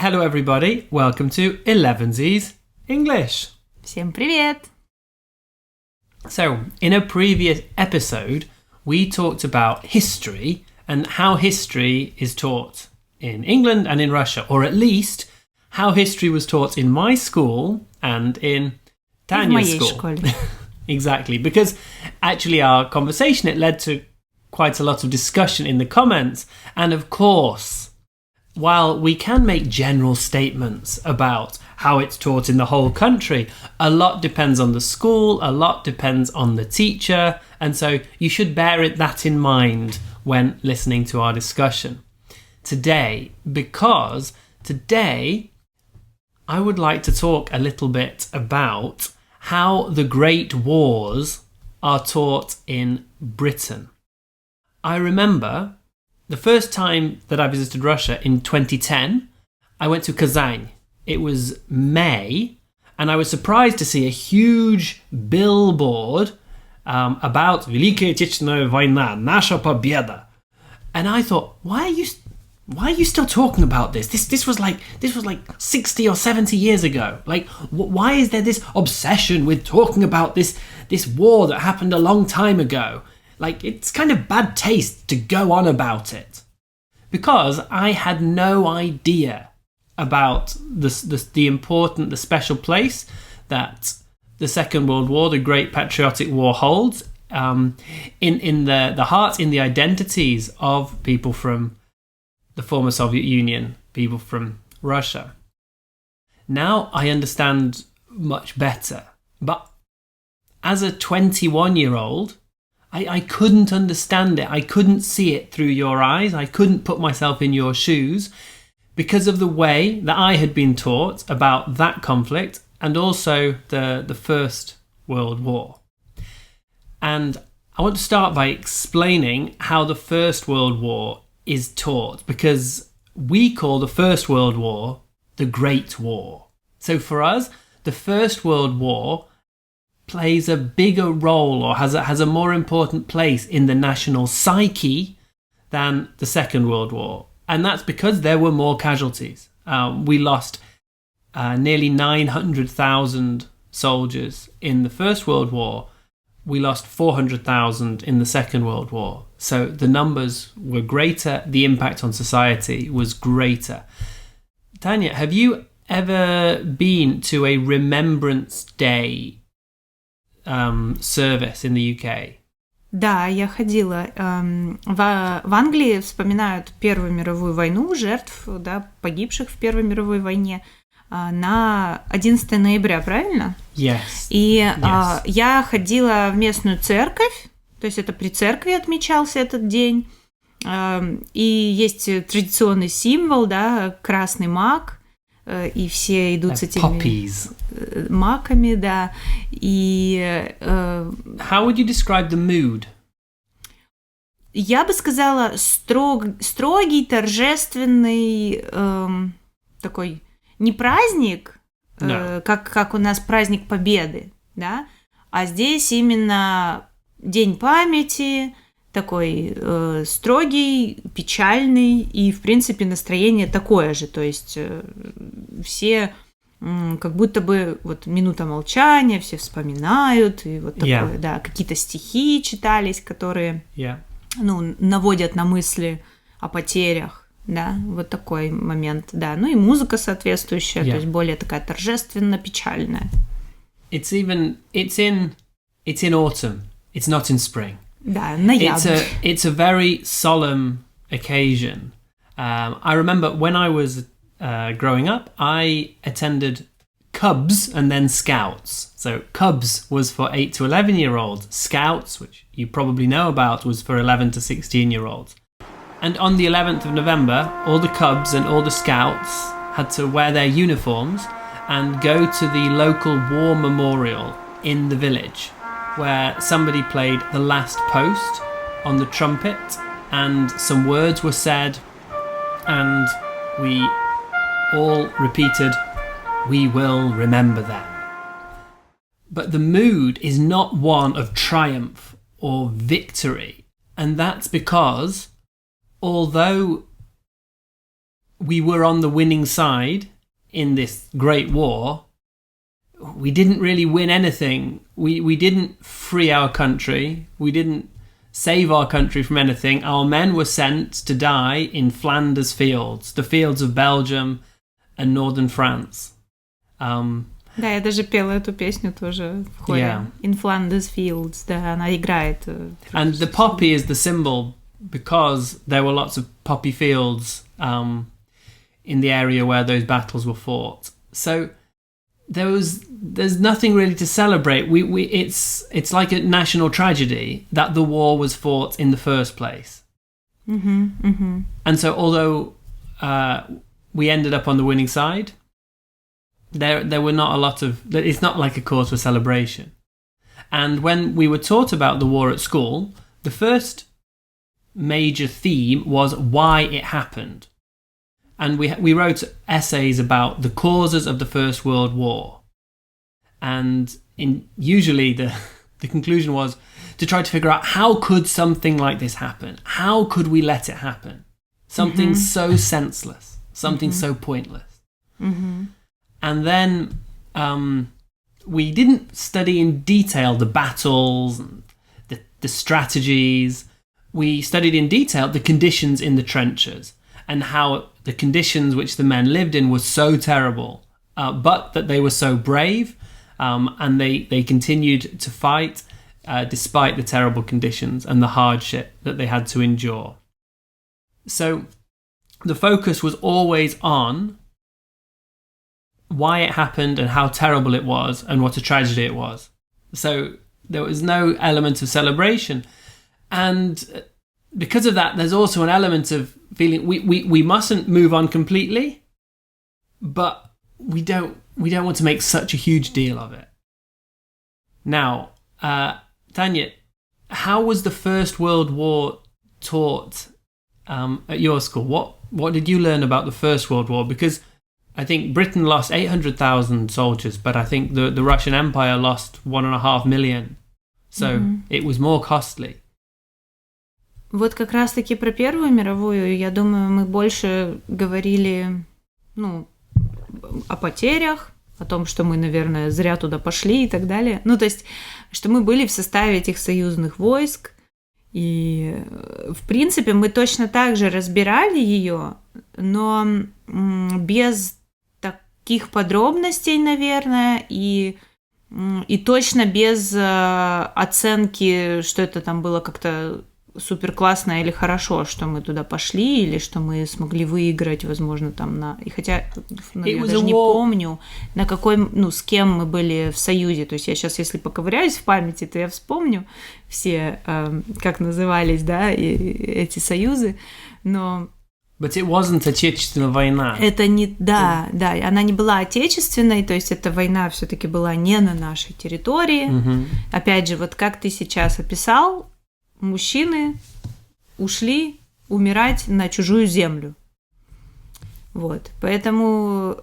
Hello everybody, welcome to 11Z's English. Всем привет! So, in a previous episode, we talked about history and how history is taught in England and in Russia, or at least how history was taught in my school and in Tanya's school. Exactly, because actually our conversation, it led to quite a lot of discussion in the comments, and of course, while we can make general statements about how it's taught in the whole country, a lot depends on the school, a lot depends on the teacher, and so you should bear that in mind when listening to our discussion today, because today I would like to talk a little bit about how the great wars are taught in Britain. I remember the first time that I visited Russia in 2010, I went to Kazan. It was May, and I was surprised to see a huge billboard about Великая Отечественная война, наша победа. And I thought, why are you still talking about this? This was like 60 or 70 years ago. Like, why is there this obsession with talking about this war that happened a long time ago? Like, it's kind of bad taste to go on about it. Because I had no idea about the special place that the Second World War, the Great Patriotic War, holds in the hearts, in the identities of people from the former Soviet Union, people from Russia. Now I understand much better. But as a 21-year-old, I couldn't understand it. I couldn't see it through your eyes. I couldn't put myself in your shoes because of the way that I had been taught about that conflict and also the First World War. And I want to start by explaining how the First World War is taught, because we call the First World War the Great War. So for us, the First World War plays a bigger role, or has a more important place in the national psyche than the Second World War. And that's because there were more casualties. We lost nearly 900,000 soldiers in the First World War. We lost 400,000 in the Second World War. So the numbers were greater, the impact on society was greater. Tanya, have you ever been to a Remembrance Day service in the UK? Да, я ходила. В Англии вспоминают Первую мировую войну, жертв, да, погибших в Первой мировой войне на 11 ноября, правильно? Yes. И я ходила в местную церковь, то есть это при церкви отмечался этот день. И есть традиционный символ, да, красный мак, и все идут с этими маками, да. И How would you describe the mood? Я бы сказала строгий, торжественный такой не праздник, как у нас праздник Победы, да, а здесь именно День памяти, такой строгий, печальный, и, в принципе, настроение такое же, то есть все как будто бы вот минута молчания, все вспоминают, и вот такое, да, какие-то стихи читались, которые, наводят на мысли о потерях, да, вот такой момент, да, ну и музыка соответствующая, то есть более такая торжественно-печальная. It's in autumn, it's not in spring. Да, ноябрь. It's a very solemn occasion. I remember when I was growing up, I attended Cubs and then Scouts. So Cubs was for 8 to 11-year-olds. Scouts, which you probably know about, was for 11 to 16-year-olds. And on the 11th of November, all the Cubs and all the Scouts had to wear their uniforms and go to the local war memorial in the village, where somebody played the last post on the trumpet and some words were said and we all repeated, "We will remember them." But the mood is not one of triumph or victory, and that's because although we were on the winning side in this great war, we didn't really win anything. We didn't free our country. We didn't save our country from anything. Our men were sent to die in Flanders fields, the fields of Belgium and northern France. Да, я даже пела эту песню тоже в хоре. Yeah. In Flanders Fields, да, она играет. And the poppy is the symbol because there were lots of poppy fields in the area where those battles were fought. So there's nothing really to celebrate. It's like a national tragedy that the war was fought in the first place. Mm-hmm, mm-hmm. And so although we ended up on the winning side, there were not a lot of... It's not like a cause for celebration. And when we were taught about the war at school, the first major theme was why it happened. And we wrote essays about the causes of the First World War. And usually the conclusion was to try to figure out how could something like this happen? How could we let it happen? Something so senseless, something so pointless. Mm-hmm. And then we didn't study in detail the battles and the strategies. We studied in detail the conditions in the trenches and how the conditions which the men lived in were so terrible, but that they were so brave and they continued to fight despite the terrible conditions and the hardship that they had to endure. So the focus was always on why it happened and how terrible it was and what a tragedy it was. So there was no element of celebration. And because of that, there's also an element of feeling we mustn't move on completely, but we don't want to make such a huge deal of it. Now, Tanya, how was the First World War taught at your school? What did you learn about the First World War? Because I think Britain lost 800,000 soldiers, but I think the Russian Empire lost 1.5 million. So it was more costly. Вот как раз-таки про Первую мировую, я думаю, мы больше говорили, о потерях, о том, что мы, наверное, зря туда пошли и так далее. То есть, что мы были в составе этих союзных войск, и, в принципе, мы точно так же разбирали ее, но без таких подробностей, наверное, и точно без оценки, что это там было как-то супер классно или хорошо, что мы туда пошли, или что мы смогли выиграть, возможно, там и хотя я даже не помню, на какой, с кем мы были в союзе. То есть я сейчас, если поковыряюсь в памяти, то я вспомню все, как назывались, да, эти союзы, но... But it wasn't Отечественная война. Это не... Да, она не была отечественной, то есть эта война все-таки была не на нашей территории. Опять же, вот как ты сейчас описал, мужчины ушли умирать на чужую землю. Вот. Поэтому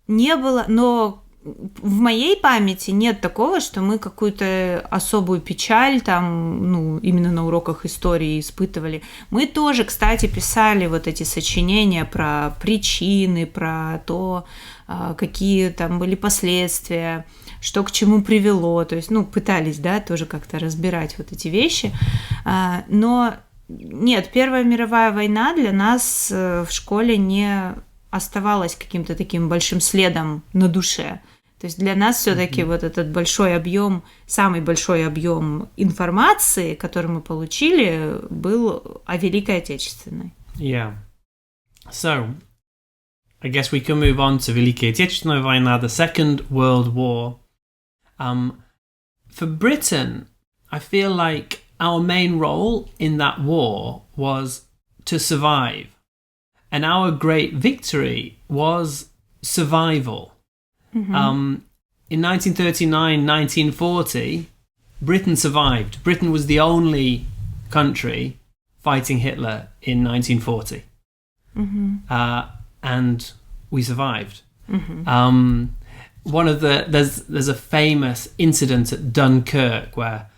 не было... Но в моей памяти нет такого, что мы какую-то особую печаль там, именно на уроках истории испытывали. Мы тоже, кстати, писали вот эти сочинения про причины, про то, какие там были последствия, что к чему привело, то есть, пытались, да, тоже как-то разбирать вот эти вещи, но нет, Первая мировая война для нас в школе не оставалась каким-то таким большим следом на душе, то есть для нас все-таки вот этот большой объем, самый большой объем информации, который мы получили, был о Великой Отечественной. Yeah. So, I guess we can move on to Великая Отечественная война, the Second World War. For Britain, I feel like our main role in that war was to survive. And our great victory was survival. In 1939, 1940, Britain survived. Britain was the only country fighting Hitler in 1940. And we survived. One of there's a famous incident at Dunkirk where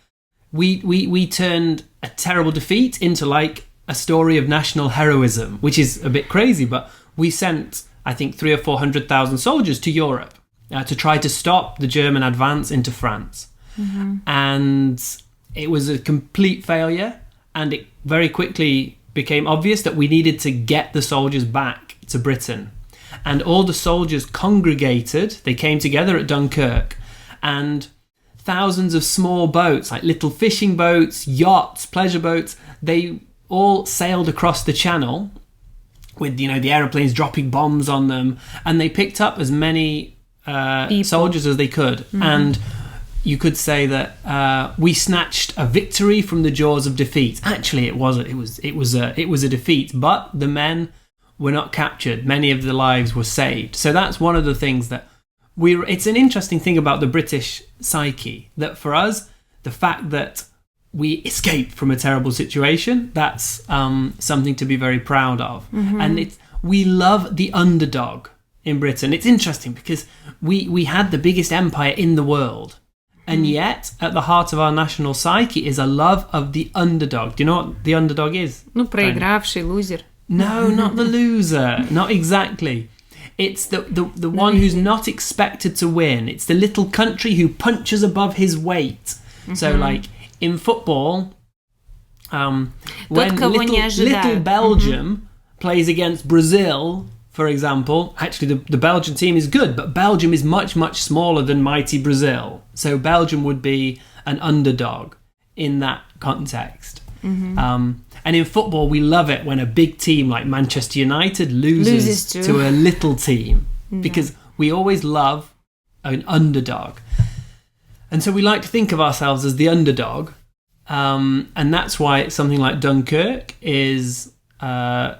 we turned a terrible defeat into like a story of national heroism, which is a bit crazy, but we sent, I think, 300,000 or 400,000 soldiers to Europe to try to stop the German advance into France. And it was a complete failure, and it very quickly became obvious that we needed to get the soldiers back to Britain. And all the soldiers congregated, they came together at Dunkirk, and thousands of small boats, like little fishing boats, yachts, pleasure boats, they all sailed across the channel with, you know, the aeroplanes dropping bombs on them, and they picked up as many soldiers as they could. And you could say that we snatched a victory from the jaws of defeat. Actually, it was a defeat, but the men were not captured. Many of the lives were saved. So that's one of the things that it's an interesting thing about the British psyche, that for us, the fact that we escaped from a terrible situation, that's something to be very proud of. And we love the underdog in Britain. It's interesting because we had the biggest empire in the world, and yet at the heart of our national psyche is a love of the underdog. Do you know what the underdog is? Ну, проигравший, лузер. No, not the loser. Not exactly. It's the one who's not expected to win. It's the little country who punches above his weight. So, like, in football, when little Belgium plays against Brazil, for example, actually the Belgian team is good, but Belgium is much, much smaller than mighty Brazil. So Belgium would be an underdog in that context. And in football, we love it when a big team like Manchester United loses to a little team, because we always love an underdog. And so we like to think of ourselves as the underdog. And that's why something like Dunkirk is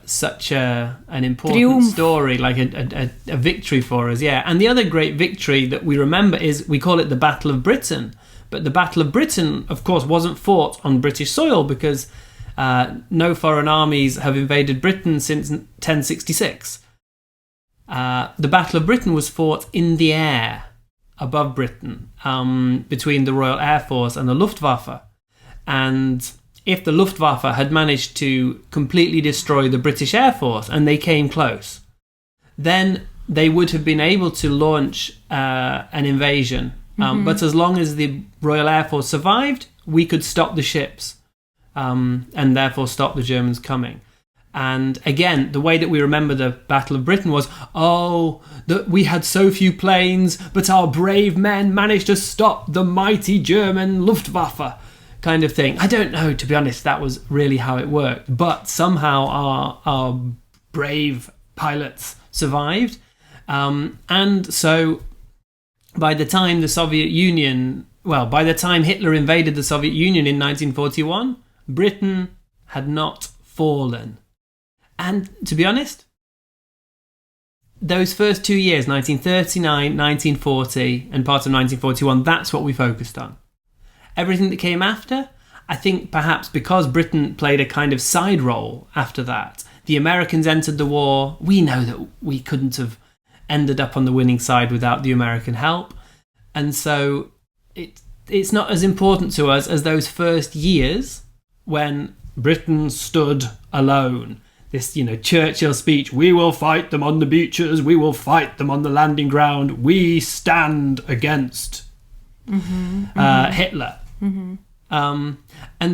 such an important story, like a victory for us. Yeah. And the other great victory that we remember is, we call it the Battle of Britain. But the Battle of Britain, of course, wasn't fought on British soil, because no foreign armies have invaded Britain since 1066. The Battle of Britain was fought in the air above Britain, between the Royal Air Force and the Luftwaffe. And if the Luftwaffe had managed to completely destroy the British Air Force, and they came close, then they would have been able to launch an invasion. But as long as the Royal Air Force survived, we could stop the ships, and therefore stop the Germans coming. And again, the way that we remember the Battle of Britain was, that we had so few planes, but our brave men managed to stop the mighty German Luftwaffe, kind of thing. I don't know, to be honest, that was really how it worked. But somehow our brave pilots survived. And so by the time by the time Hitler invaded the Soviet Union in 1941, Britain had not fallen. And to be honest, those first 2 years, 1939, 1940, and part of 1941, that's what we focused on. Everything that came after, I think perhaps because Britain played a kind of side role after that, the Americans entered the war. We know that we couldn't have ended up on the winning side without the American help. And so it's not as important to us as those first years when Britain stood alone. This, Churchill speech, we will fight them on the beaches, we will fight them on the landing ground, we stand against Hitler. And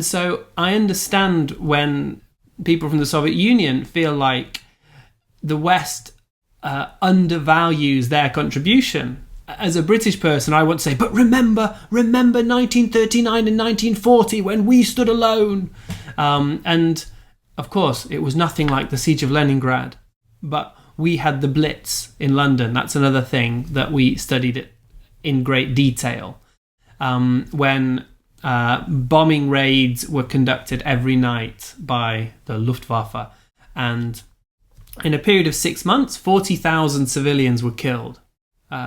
so I understand when people from the Soviet Union feel like the West undervalues their contribution. As a British person, I want to say, but remember 1939 and 1940 when we stood alone. And of course, it was nothing like the Siege of Leningrad, but we had the Blitz in London. That's another thing that we studied in great detail. When bombing raids were conducted every night by the Luftwaffe. And in a period of 6 months, 40,000 civilians were killed.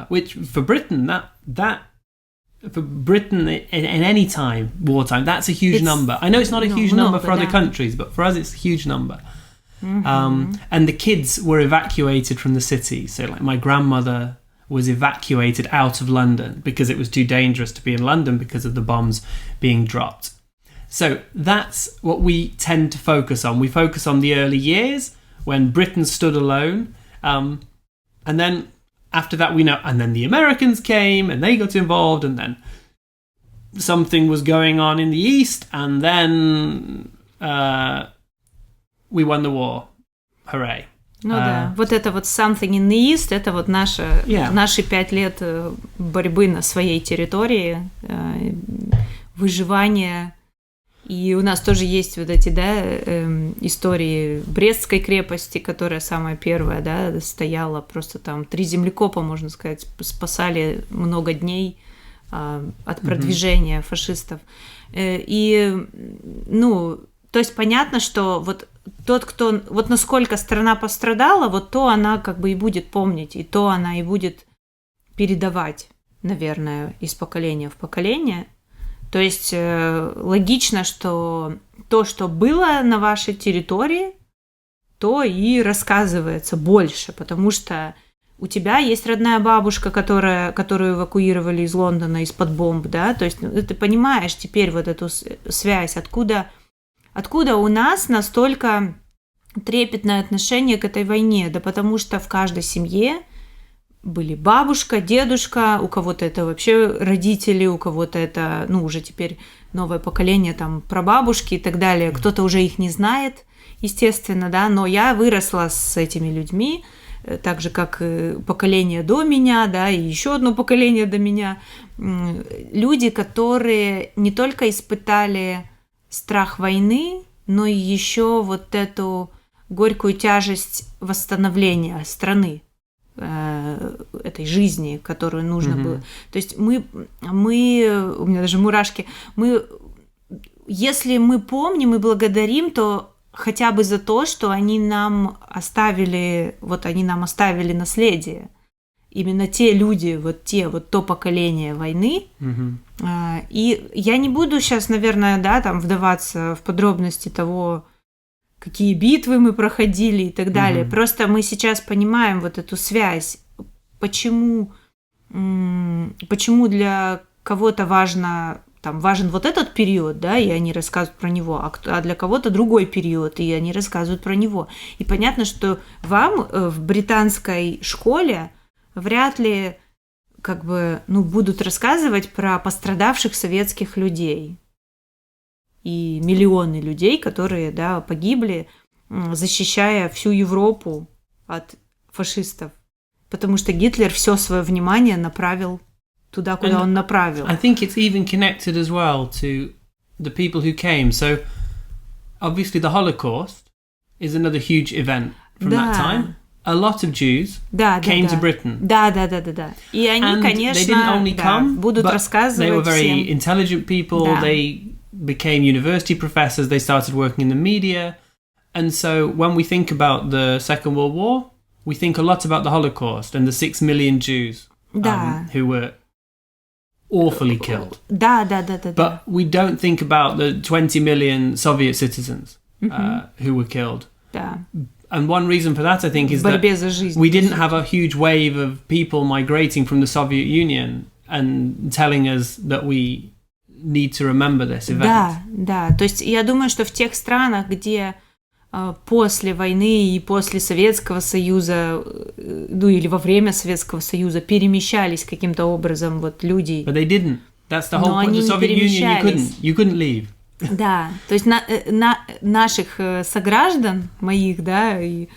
Which for Britain, for Britain in any time, wartime, that's a huge number. I know it's not a huge number for other countries, but for us it's a huge number. And the kids were evacuated from the city. So like my grandmother was evacuated out of London because it was too dangerous to be in London because of the bombs being dropped. So that's what we tend to focus on. We focus on the early years when Britain stood alone. And then after that, we know, and then the Americans came and they got involved, and then something was going on in the East, and then we won the war. Hooray. Ну да, вот это вот something in the East, это вот наши 5 лет борьбы на своей территории, выживания. И у нас тоже есть вот эти, да, истории Брестской крепости, которая самая первая, да, стояла, просто там 3 землекопа, можно сказать, спасали много дней от продвижения фашистов. И, ну, то есть понятно, что вот тот, кто, вот насколько страна пострадала, вот то она как бы и будет помнить, и то она и будет передавать, наверное, из поколения в поколение. То есть логично, что то, что было на вашей территории, то и рассказывается больше, потому что у тебя есть родная бабушка, которую эвакуировали из Лондона из-под бомб, да, то есть ты понимаешь теперь вот эту связь, откуда у нас настолько трепетное отношение к этой войне, да потому что в каждой семье были бабушка, дедушка, у кого-то это вообще родители, у кого-то это, ну, уже теперь новое поколение, там, прабабушки и так далее. Кто-то уже их не знает, естественно, да, но я выросла с этими людьми, так же, как поколение до меня, да, и еще одно поколение до меня. Люди, которые не только испытали страх войны, но и еще вот эту горькую тяжесть восстановления страны, этой жизни, которую нужно было. То есть мы, у меня даже мурашки, если мы помним и благодарим, то хотя бы за то, что они нам оставили наследие. Именно те люди, то поколение войны. И я не буду сейчас, наверное, да, там вдаваться в подробности того, какие битвы мы проходили и так далее. Просто мы сейчас понимаем вот эту связь. Почему для кого-то важен вот этот период, да, и они рассказывают про него, а для кого-то другой период, и они рассказывают про него. И понятно, что вам в британской школе вряд ли будут рассказывать про пострадавших советских людей. И миллионы людей, которые, да, погибли, защищая всю Европу от фашистов. Потому что Гитлер все свое внимание направил туда, куда он направил. I think it's even connected as well to the people who came. So, obviously the Holocaust is another huge event from that time. A lot of Jews came to Britain. Да. И они, конечно, будут рассказывать всем. They were very всем. Intelligent people. Да. They became university professors. They started working in the media. And so when we think about the Second World War, we think a lot about the Holocaust and the 6 million Jews who were awfully killed. Да. But we don't think about the 20 million Soviet citizens who were killed. Да. And one reason for that, I think, is that we didn't have a huge wave of people migrating from the Soviet Union and telling us that we need to remember this event. Да. То есть я думаю, что в тех странах, где после войны и после Советского Союза, ну или во время Советского Союза перемещались каким-то образом вот люди. But they didn't. That's the whole point. The Soviet Union, you couldn't leave. Да, то есть наших сограждан, моих, да, и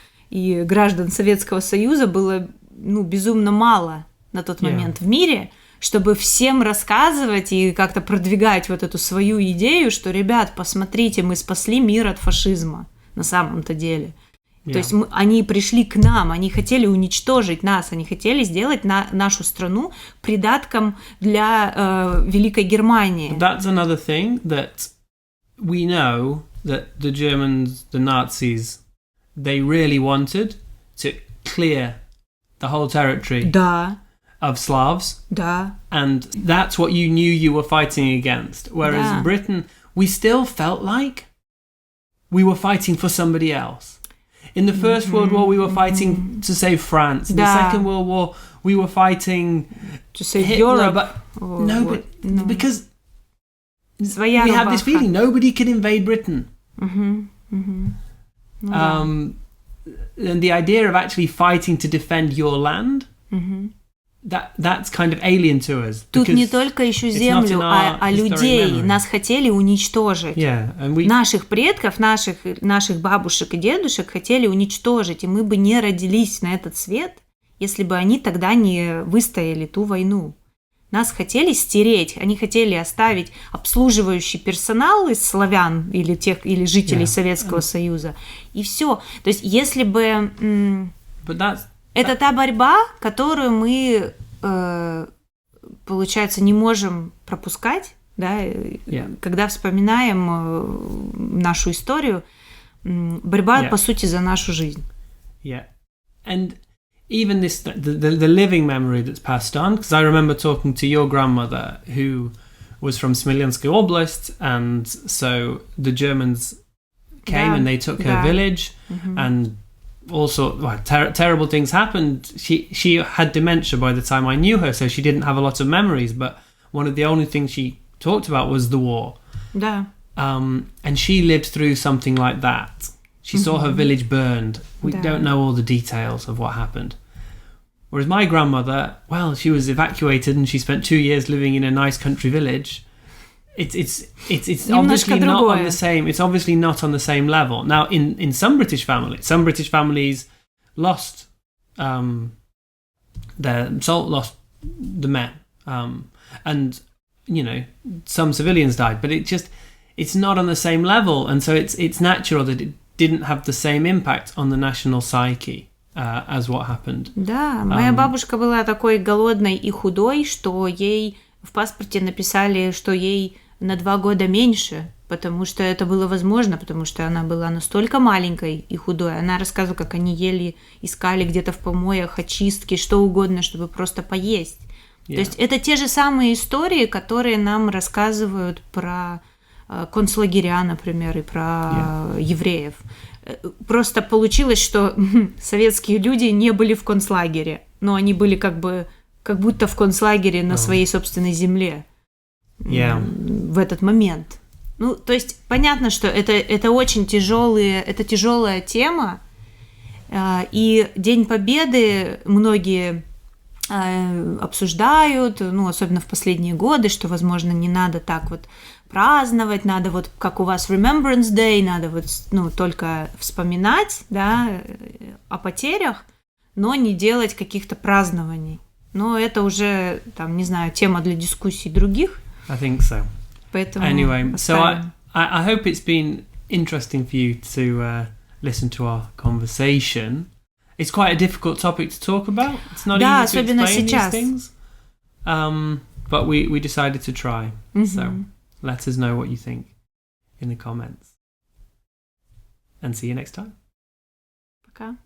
граждан Советского Союза было, безумно мало на тот момент в мире, чтобы всем рассказывать и как-то продвигать вот эту свою идею, что, ребят, посмотрите, мы спасли мир от фашизма на самом-то деле. То есть они пришли к нам, они хотели уничтожить нас, они хотели сделать нашу страну придатком для Великой Германии. That's another thing that we know that the Germans, the Nazis, they really wanted to clear the whole territory of Slavs. Да. And that's what you knew you were fighting against. Whereas Britain, we still felt like we were fighting for somebody else. In the First World War, we were fighting to save France. In the Second World War, we were fighting to save Hitler. Europe. But because Своя we рубаха. have this feeling nobody can invade Britain. And the idea of actually fighting to defend your land, that's kind of alien to us. Тут не только еще землю, а людей. Нас хотели уничтожить. Наших предков, наших бабушек и дедушек хотели уничтожить, и мы бы не родились на этот свет, если бы они тогда не выстояли ту войну. Нас хотели стереть, они хотели оставить обслуживающий персонал из славян или жителей Советского Союза, и все. То есть, если бы это та борьба, которую мы, получается, не можем пропускать, да, когда вспоминаем нашу историю, борьба, по сути, за нашу жизнь. And even this, the living memory that's passed on, because I remember talking to your grandmother who was from Smilyanskaya Oblast, and so the Germans came and they took her village, and also terrible things happened. She had dementia by the time I knew her, so she didn't have a lot of memories, but one of the only things she talked about was the war. And she lived through something like that. She saw her village burned. We don't know all the details of what happened. Whereas my grandmother, well, she was evacuated and she spent 2 years living in a nice country village. It's obviously not on the same. It's obviously not on the same level. Now, in some British families lost lost the men, and some civilians died. But it's not on the same level, and so it's natural that it didn't have the same impact on the national psyche as what happened. Да, моя бабушка была такой голодной и худой, что ей в паспорте написали, что ей на 2 года меньше, потому что это было возможно, потому что она была настолько маленькой и худой. Она рассказывала, как они искали где-то в помоях очистки, что угодно, чтобы просто поесть. То есть это те же самые истории, которые нам рассказывают про концлагеря, например, и про евреев. Просто получилось, что советские люди не были в концлагере, но они были как будто в концлагере на своей собственной земле в этот момент. Ну, то есть понятно, что это очень тяжелая тема, и День Победы многие обсуждают, особенно в последние годы, что, возможно, не надо так вот праздновать, надо вот, как у вас Remembrance Day, надо вот, только вспоминать, да, о потерях, но не делать каких-то празднований. Но это уже, не знаю, тема для дискуссий других. I think so. Поэтому anyway, so I hope it's been interesting for you to listen to our conversation. It's quite a difficult topic to talk about. It's not easy to explain these things. But we decided to try. So let us know what you think in the comments. And see you next time. Пока.